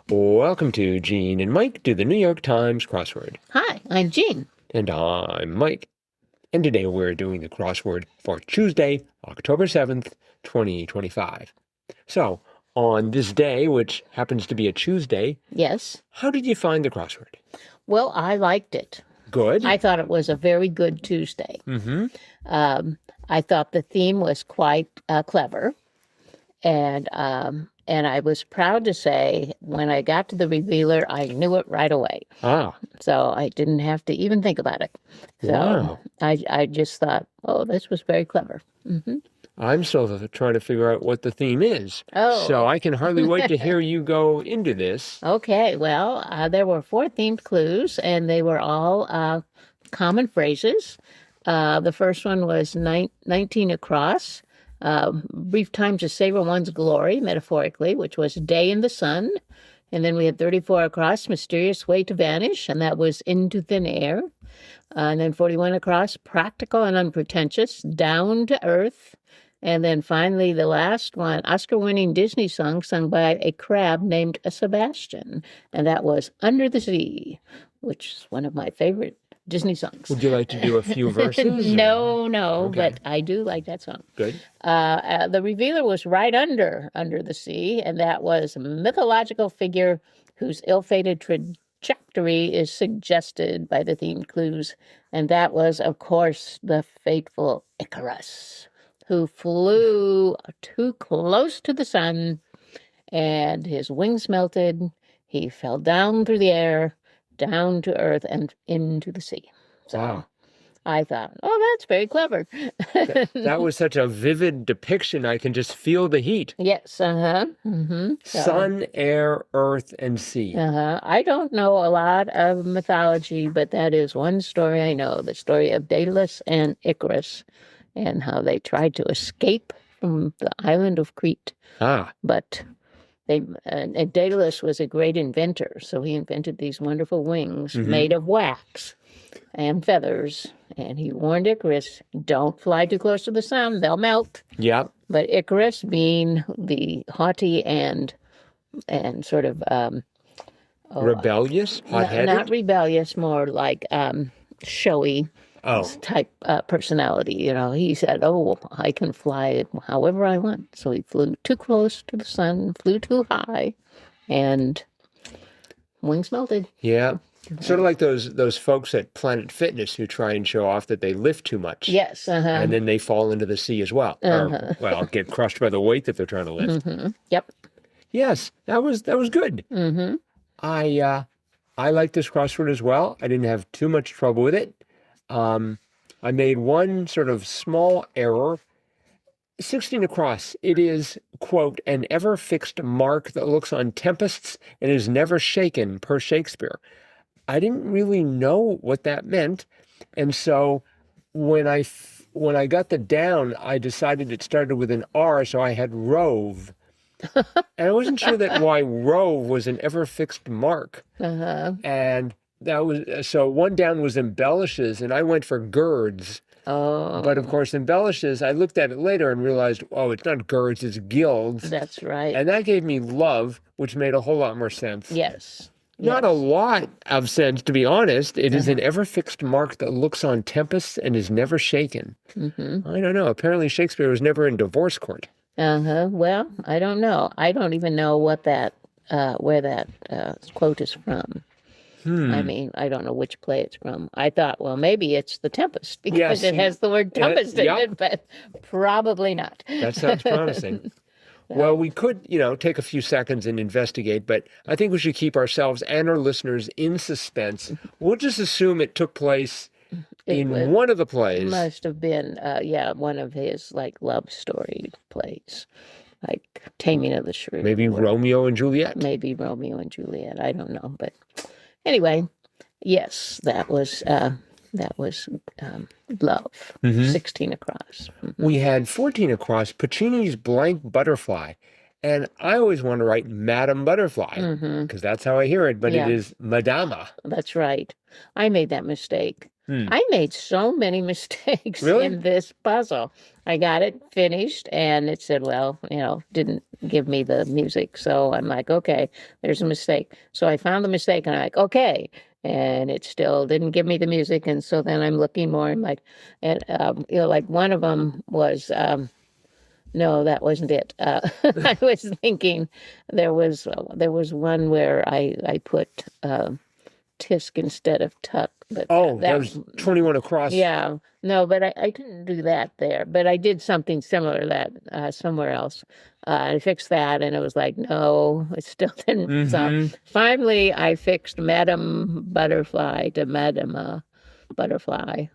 Welcome to Gene and Mike do the New York Times crossword. Hi, I'm Jean. And I'm Mike. And today we're doing the crossword for Tuesday, October 7th, 2025. So, on this day, which happens to be a Tuesday, Yes. how did you find the crossword? Well, I liked it. Good. I thought it was a very good Tuesday. Mm-hmm. I thought the theme was quite clever. And I was proud to say when I got to the revealer, I knew it right away. Ah. So I didn't have to even think about it. So Wow. I just thought, oh, this was very clever. Mm-hmm. I'm still trying to figure out what the theme is. Oh. So I can hardly wait to hear you go into this. Okay, well, there were 4 themed clues, and they were all common phrases. The first one was 19 across, brief time to savor one's glory, metaphorically, which was a day in the sun. And then we had 34 across, mysterious way to vanish, and that was into thin air. And then 41 across, practical and unpretentious, down to earth. And then finally, the last one, Oscar-winning Disney song sung by a crab named Sebastian. And that was Under the Sea, which is one of my favorite Disney songs. Would you like to do a few verses? No, Okay. but I do like that song. Good. The revealer was right under the sea, and that was a mythological figure whose ill-fated trajectory is suggested by the themed clues. And that was, of course, the fateful Icarus, who flew too close to the sun, and his wings melted. He fell down through the air, down to earth, and into the sea. So Wow. I thought, oh, that's very clever. That was such a vivid depiction. I can just feel the heat. Yes, mm-hmm. Sun, air, earth, and sea. I don't know a lot of mythology, but that is one story I know, the story of Daedalus and Icarus, and how they tried to escape from the island of Crete. Ah. But and Daedalus was a great inventor, so he invented these wonderful wings made of wax and feathers. And he warned Icarus, don't fly too close to the sun, they'll melt. Yep. But Icarus, being the haughty and sort of Rebellious? Hot-headed? not rebellious, more like showy type personality. You know, he said, oh, I can fly however I want. So he flew too close to the sun, flew too high, and wings melted. Yeah. Sort of like those folks at Planet Fitness who try and show off that they lift too much. Yes. And then they fall into the sea as well. Or, well, get crushed by the weight that they're trying to lift. Yep. Yes, that was good. Mm-hmm. I like this crossword as well. I didn't have too much trouble with it. I made one sort of small error. 16 across. It is, quote, an ever-fixed mark that looks on tempests and is never shaken, per Shakespeare. I didn't really know what that meant, and so when I got the down, I decided it started with an R, so I had rove. And I wasn't sure that why rove was an ever-fixed mark. And that was, so one down was embellishes, and I went for girds. Oh. But of course, embellishes, I looked at it later and realized, oh, it's not girds, it's gilds. That's right. And that gave me love, which made a whole lot more sense. Yes. Not a lot of sense, to be honest. It is an ever-fixed mark that looks on tempests and is never shaken. I don't know. Apparently Shakespeare was never in divorce court. Well, I don't know. I don't even know what that where that quote is from. I mean, I don't know which play it's from. I thought, well, maybe it's The Tempest because it has the word tempest in it, but probably not. That sounds promising. Well, we could, take a few seconds and investigate, but I think we should keep ourselves and our listeners in suspense. We'll just assume it took place in one of the plays. Must have been, one of his, love story plays, like Taming of the Shrew. Maybe Romeo and Juliet. Maybe Romeo and Juliet. I don't know, but anyway, yes, that was love. 16 across. We had 14 across, Puccini's Blank Butterfly. And I always want to write Madam Butterfly because that's how I hear it, but it Yeah. is Madama. That's right. I made that mistake. Hmm. I made so many mistakes Really? in this puzzle. I got it finished and it said, well, didn't give me the music. So I'm like, okay, there's a mistake. So I found the mistake and I'm like, okay. And it still didn't give me the music. And so then I'm looking more and like, and, like one of them was, no, that wasn't it. I was thinking there was one where I put tisk instead of tuck. But that was 21 across. Yeah, no, but I didn't do that there. But I did something similar to that somewhere else. I fixed that, and it was like, no, it still didn't. So finally, I fixed Madam Butterfly to Madama Butterfly,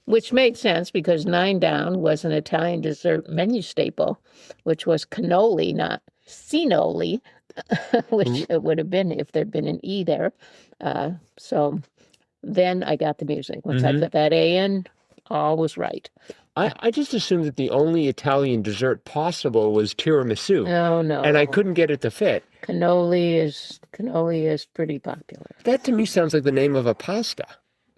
which made sense because 9 down was an Italian dessert menu staple, which was cannoli, not cinoli, which it would have been if there'd been an E there. So then I got the music. Once I put that A in, all was right. I just assumed that the only Italian dessert possible was tiramisu. Oh, no. And I couldn't get it to fit. Cannoli is pretty popular. That to me sounds like the name of a pasta.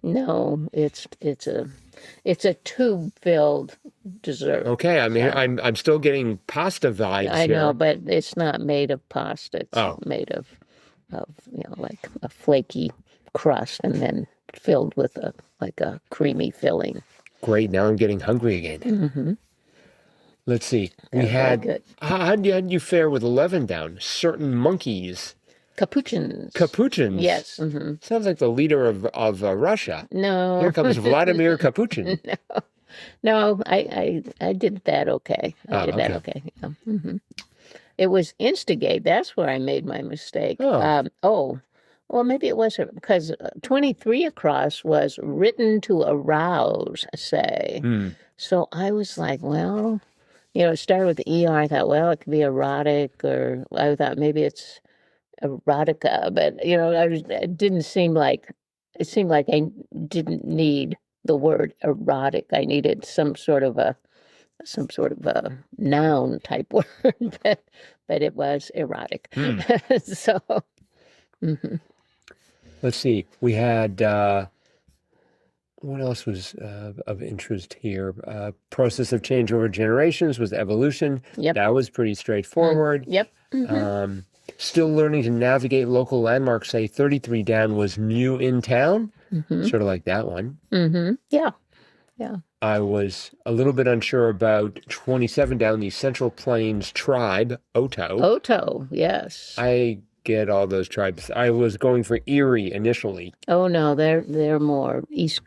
No, it's a tube-filled dessert. Okay, I mean, I'm still getting pasta vibes I here. know, but it's not made of pasta. It's made of like a flaky crust and then filled with a creamy filling. Great, now I'm getting hungry again. Let's see. We had, good. how did you fare with 11 down? Certain monkeys. Capuchins. Capuchins? Yes. Sounds like the leader of Russia. No. Here comes Vladimir Capuchin. No, I did that okay. I did that okay. Yeah. It was instigate. That's where I made my mistake. Well, maybe it was because 23 across was written to arouse, say. So I was like, well, it started with the ER. I thought, well, it could be erotic, or I thought maybe it's erotica, but it didn't seem like it seemed like I didn't need the word erotic. I needed some sort of a noun type word, but it was erotic. So. Let's see. We had, what else was of interest here? Process of change over generations was evolution. Yep. That was pretty straightforward. Yep. Still learning to navigate local landmarks, say 33 down was new in town. Sort of like that one. Yeah. I was a little bit unsure about 27 down, the Central Plains tribe, Oto. Oto, yes. I get all those tribes. I was going for Erie initially. Oh no, they're more East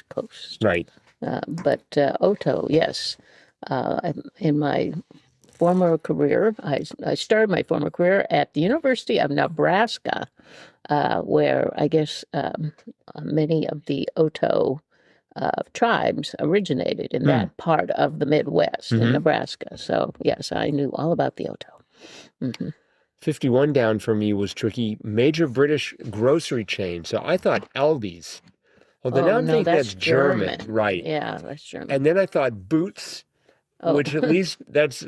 Coast. Right. But Oto, yes. In my former career, I started my former career at the University of Nebraska, where I guess many of the Oto tribes originated in that part of the Midwest in Nebraska. So yes, I knew all about the Oto. 51 down for me was tricky. Major British grocery chain. So I thought Aldi's. Although now I'm thinking that's German. Right. Yeah, that's German. And then I thought Boots, which at least that's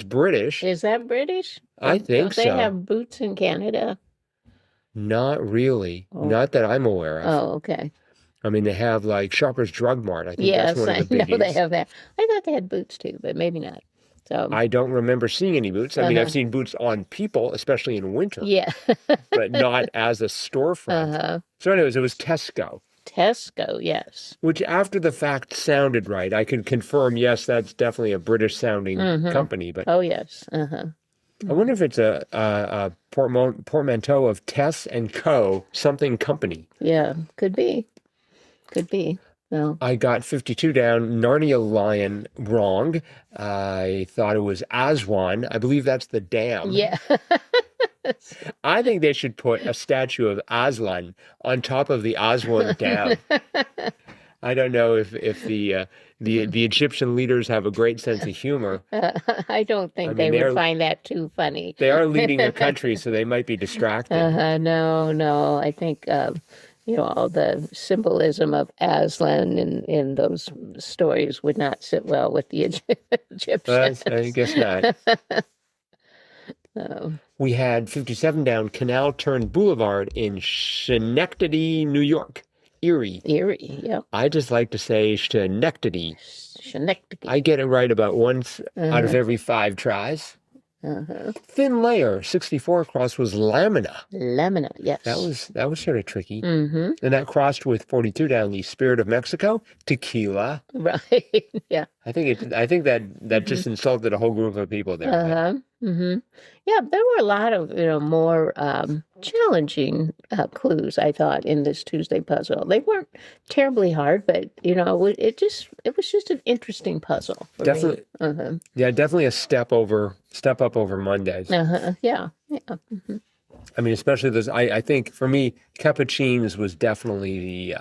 British. Is that British? I think so. Don't they have Boots in Canada? Not really. Not that I'm aware of. Oh, okay. I mean, they have like Shoppers Drug Mart. I think Yes, that's one of the I biggies. know they have that. I thought they had Boots too, but maybe not. So I don't remember seeing any boots. I mean, I've seen boots on people, especially in winter. Yeah. But not as a storefront. So anyways, it was TESCO. TESCO, yes. Which after the fact sounded right. I can confirm, yes, that's definitely a British sounding company. But oh, yes. I wonder if it's a portmanteau of Tess and Co. something company. Yeah, could be. Could be. No. I got 52 down, Narnia Lion wrong. I thought it was Aswan. I believe that's the dam. Yeah. I think they should put a statue of Aslan on top of the Aswan Dam. I don't know if the Egyptian leaders have a great sense of humor. I don't think they would find that too funny. They are leading a country, so they might be distracted. No. I think all the symbolism of Aslan in those stories would not sit well with the Egyptians. I guess not. We had 57 down Canal Turn Boulevard in Schenectady, New York. Erie. Erie, yeah. I just like to say Schenectady. Schenectady. I get it right about once out of every 5 tries. Thin Layer, 64 cross was Lamina. Lamina, yes. That was sort of tricky. And that crossed with 42 down the Spirit of Mexico, Tequila. Right, yeah. I think that just insulted a whole group of people there. Yeah, there were a lot of more challenging clues, I thought, in this Tuesday puzzle. They weren't terribly hard, but it was just an interesting puzzle for Definitely, me. yeah, definitely a step up over Mondays. Yeah. I mean, especially those. I think for me, Capuchins was definitely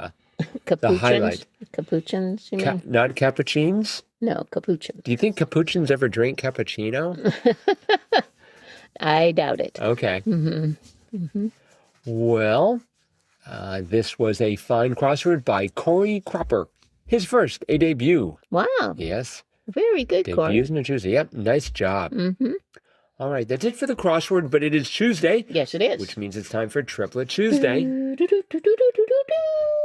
the highlight. Capuchins, you mean? Not Cappuccins? No, Capuchins. Do you think Capuchins ever drink cappuccino? I doubt it. Okay. Well, this was a fine crossword by Corey Cropper. His first, a debut. Wow. Yes. Very good, Corey. Debuts on a Tuesday. Yep, nice job. All right, that's it for the crossword, but it is Tuesday. Yes, it is. Which means it's time for Triplet Tuesday.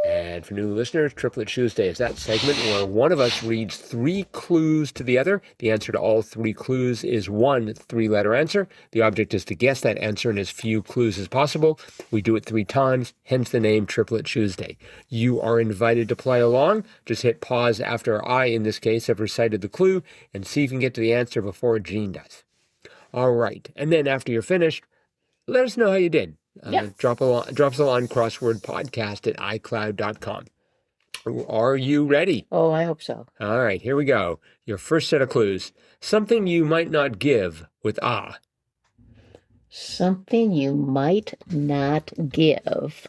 And for new listeners, Triplet Tuesday is that segment where one of us reads 3 clues to the other. The answer to all 3 clues is one 3-letter answer. The object is to guess that answer in as few clues as possible. We do it 3 times, hence the name Triplet Tuesday. You are invited to play along. Just hit pause after I, in this case, have recited the clue and see if you can get to the answer before Jean does. All right. And then after you're finished, let us know how you did. Drop us a line, crosswordpodcast at iCloud.com. Are you ready? Oh, I hope so. All right, here we go. Your first set of clues. Something you might not give with ah. Something you might not give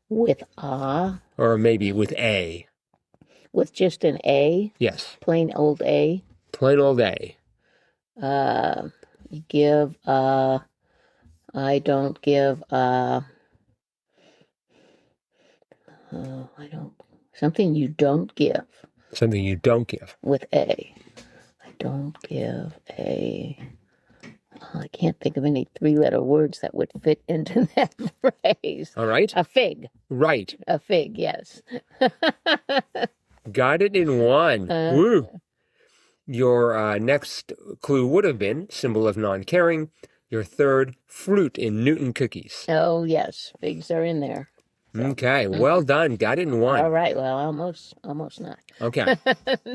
with ah. Or maybe with a. With just an A? Yes. Plain old A? Plain old A. You give I don't give I don't something you don't give. Something you don't give. With A. I don't give a I can't think of any 3-letter words that would fit into that phrase. All right. A fig. Right. A fig, yes. Got it in one. Woo. Your next clue would have been symbol of non-caring. Your third, fruit in Newton cookies. Oh, yes. Figs are in there. Okay, well done. Got it in one. All right, well, almost not. Okay.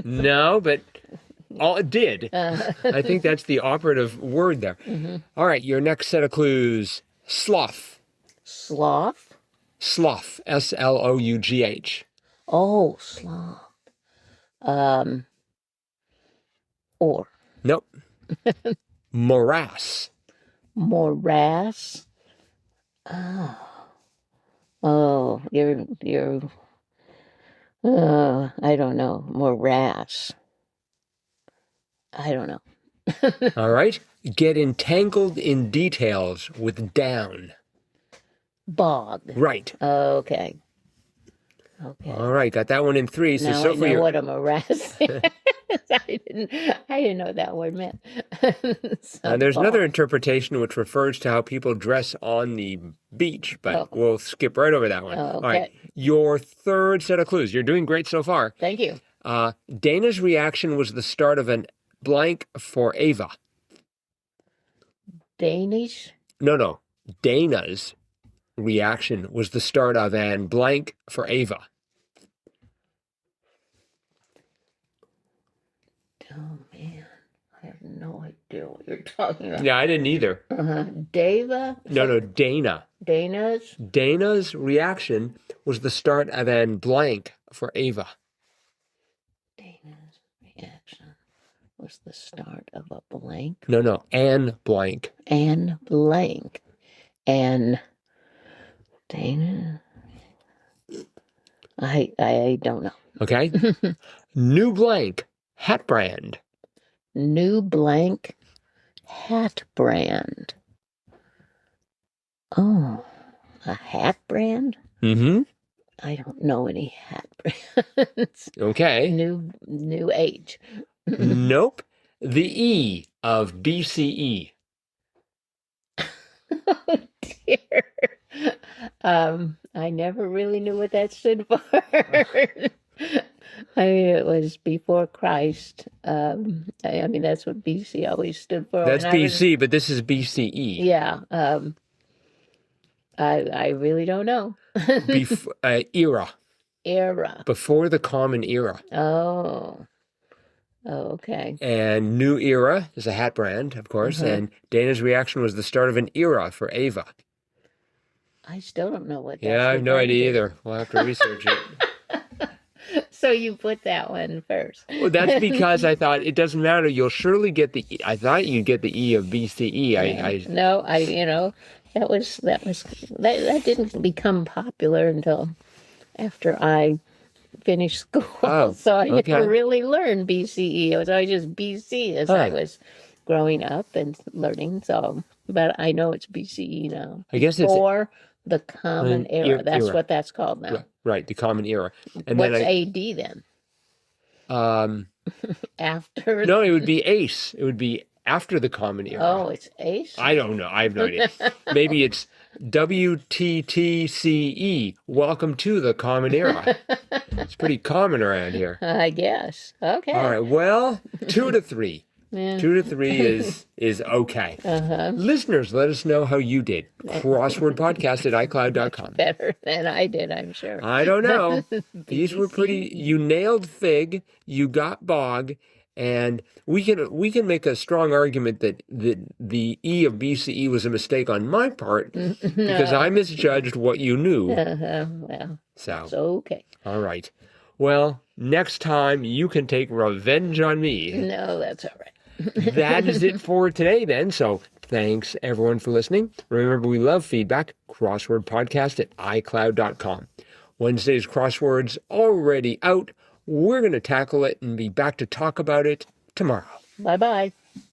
No, but it did. I think that's the operative word there. All right, your next set of clues, sloth. Sloth? Sloth, S-L-O-U-G-H. Oh, sloth. Or. Nope. Morass. Morass. Oh, you're. I don't know. Morass. I don't know. All right. Get entangled in details with down. Bog. Right. Okay. All right. Got that one in 3. So now so I far know what a morass is. I didn't know what that word meant. There's another interpretation which refers to how people dress on the beach, but we'll skip right over that one. Okay. All right. Your third set of clues. You're doing great so far. Thank you. Dana's reaction was the start of an blank for Ava. Danish? No. Dana's reaction was the start of an blank for Ava. Oh, man. I have no idea what you're talking about. Yeah, I didn't either. Dava? No, Dana. Dana's? Dana's reaction was the start of an blank for Ava. Dana's reaction was the start of a blank? No, an blank. An blank. And Dana? I don't know. Okay. New blank. Hat brand. New blank hat brand. Oh, a hat brand? Mm-hmm. I don't know any hat brands. Okay. New age. Nope. The E of BCE. Oh dear. I never really knew what that stood for. I mean, it was before Christ. I mean, that's what BC always stood for. That's And I was, BC, but this is BCE. yeah. I really don't know. Era. Era. Before the Common Era. Oh. Oh, okay. And New Era is a hat brand, of course, and Dana's reaction was the start of an era for Ava. I still don't know what that's Yeah, I have no referring idea to. either. We'll have to research it. So you put that one first. Well, that's because I thought it doesn't matter. You'll surely get the E. I thought you'd get the E of BCE. No, that didn't become popular until after I finished school. Oh, So I okay. never really learned BCE. It was always just BC as I Huh. was growing up and learning. So, but I know it's BCE now. I guess it's Before the Common Era. That's era. what that's called now. Right, the Common Era. And What's then AD then? After? no, it would be ACE. It would be after the Common Era. Oh, it's ACE? I don't know. I have no idea. Maybe it's WTTCE. Welcome to the Common Era. It's pretty common around here. I guess. Okay. All right. Well, 2 to 3. Yeah. 2 to 3 is okay. Listeners, let us know how you did. Crosswordpodcast@icloud.com. Better than I did, I'm sure. I don't know. These were pretty. You nailed fig. You got bog, and we can make a strong argument that the E of BCE was a mistake on my part because I misjudged what you knew. Well, So it's okay. all right. Well, next time you can take revenge on me. No, that's all right. That is it for today then. So thanks everyone for listening. Remember, we love feedback. Crosswordpodcast@icloud.com. Wednesday's crosswords already out. We're going to tackle it and be back to talk about it tomorrow. Bye-bye.